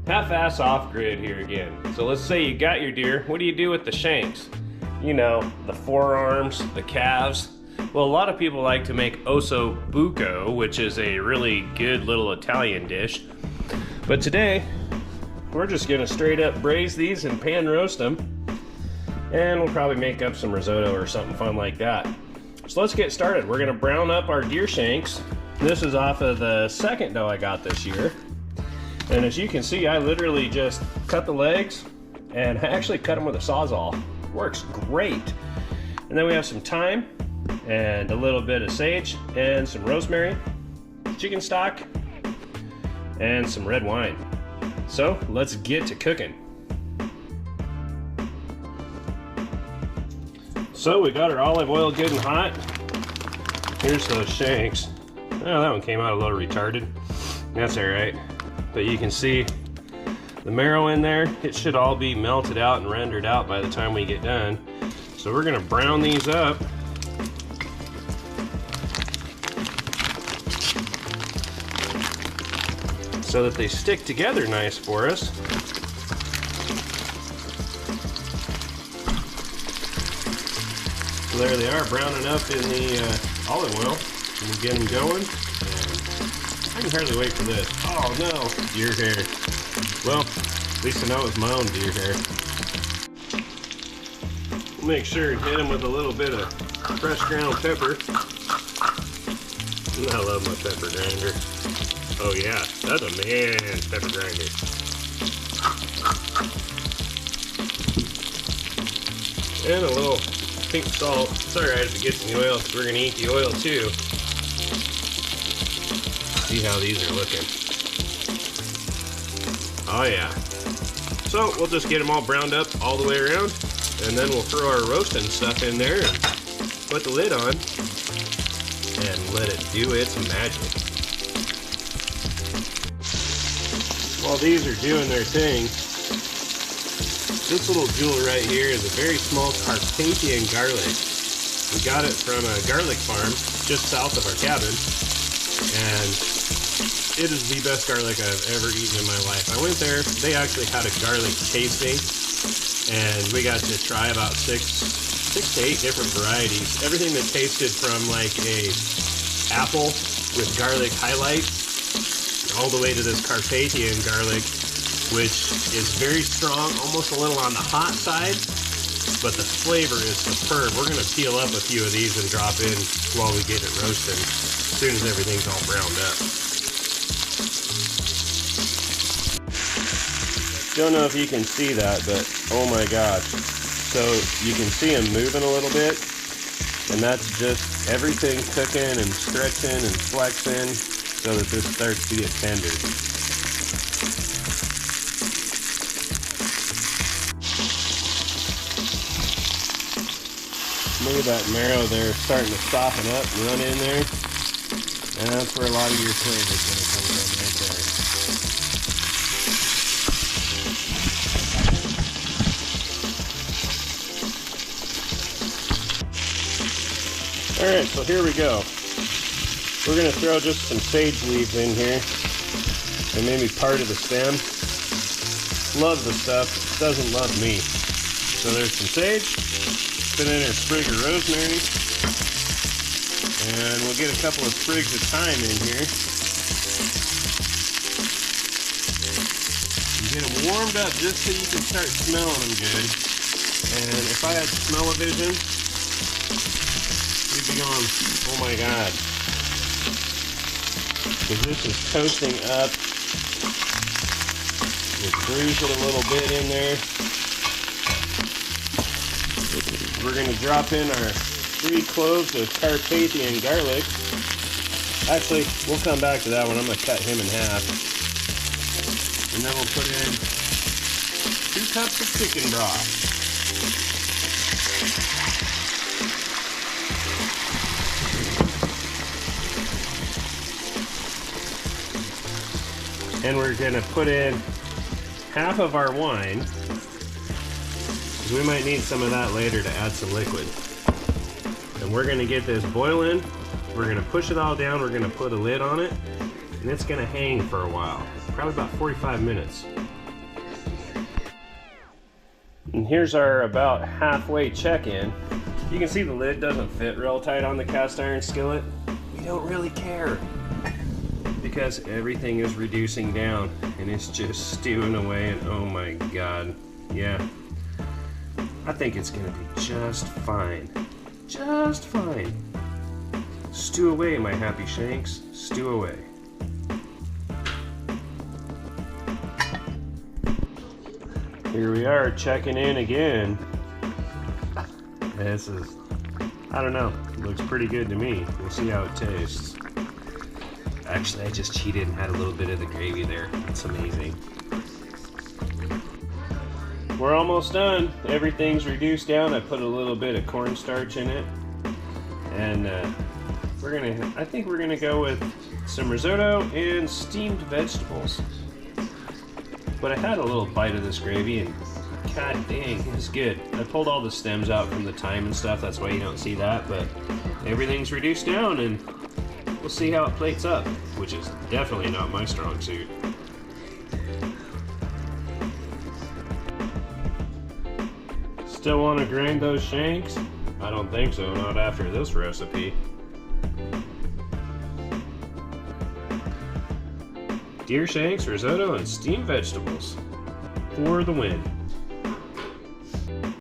half-ass off-grid here again. So let's say you got your deer. What do you do with the shanks? You know, the forearms, the calves. Well, a lot of people like to make osso buco, which is a really good little Italian dish. But today, we're just gonna straight up braise these and pan roast them. And we'll probably make up some risotto or something fun like that. So let's get started. We're gonna brown up our deer shanks. This is off of the second doe I got this year. And as you can see, I literally just cut the legs and I actually cut them with a Sawzall. Works great. And then we have some thyme and a little bit of sage and some rosemary, chicken stock, and some red wine. So let's get to cooking. So we got our olive oil good and hot. Here's those shanks. Oh, that one came out a little retarded. That's all right. But you can see the marrow in there. It should all be melted out and rendered out by the time we get done. So we're gonna brown these up. So that they stick together nice for us. So there they are, browning up in the olive oil. We'll get them going. I can hardly wait for this. Oh no, deer hair. Well, at least I know it's my own deer hair. We'll make sure and hit them with a little bit of fresh ground pepper. I love my pepper grinder. Oh yeah, that's a man's pepper grinder. And a little pink salt. It's alright if it gets in the oil because we're going to eat the oil too. See how these are looking. Oh yeah. So we'll just get them all browned up all the way around, and then we'll throw our roasting stuff in there and put the lid on and let it do its magic. While these are doing their thing, this little jewel right here is a very small Carpathian garlic. We got it from a garlic farm just south of our cabin, and it is the best garlic I've ever eaten in my life. I went there, they actually had a garlic tasting, and we got to try about six to eight different varieties. Everything that tasted from like a apple with garlic highlight, all the way to this Carpathian garlic, which is very strong, almost a little on the hot side, but the flavor is superb. We're gonna peel up a few of these and drop in while we get it roasting, as soon as everything's all browned up. Don't know if you can see that, but oh my gosh. So you can see them moving a little bit, and that's just everything cooking and stretching and flexing so that this starts to get tender. Look at that marrow there starting to soften up and run in there. And that's where a lot of your flavor is going to come from right there. Alright, so here we go. We're going to throw just some sage leaves in here. And maybe part of the stem. Love the stuff, doesn't love me. So there's some sage. Put in a sprig of rosemary. And we'll get a couple of sprigs of thyme in here. And get them warmed up just so you can start smelling them good. And if I had smell-o-vision, we'd be going, oh my god. Because this is toasting up. We'll bruise it a little bit in there. We're going to drop in our 3 cloves of Carpathian garlic. Actually, we'll come back to that one. I'm going to cut him in half. And then we'll put in 2 cups of chicken broth. And we're going to put in half of our wine. We might need some of that later to add some liquid. And we're going to get this boiling. We're going to push it all down. We're going to put a lid on it. And it's going to hang for a while. Probably about 45 minutes. And here's our about halfway check-in. You can see the lid doesn't fit real tight on the cast iron skillet. We don't really care because everything is reducing down and it's just stewing away, and oh my god, yeah. I think it's gonna be just fine. Just fine. Stew away, my happy shanks. Stew away. Here we are checking in again. This is, I don't know, it looks pretty good to me. We'll see how it tastes. Actually, I just cheated and had a little bit of the gravy there. That's amazing. We're almost done. Everything's reduced down. I put a little bit of cornstarch in it. And I think we're gonna go with some risotto and steamed vegetables. But I had a little bite of this gravy and god dang, it's good. I pulled all the stems out from the thyme and stuff, that's why you don't see that, but everything's reduced down and we'll see how it plates up, which is definitely not my strong suit. Still want to grind those shanks? I don't think so, not after this recipe. Deer shanks, risotto, and steamed vegetables for the win.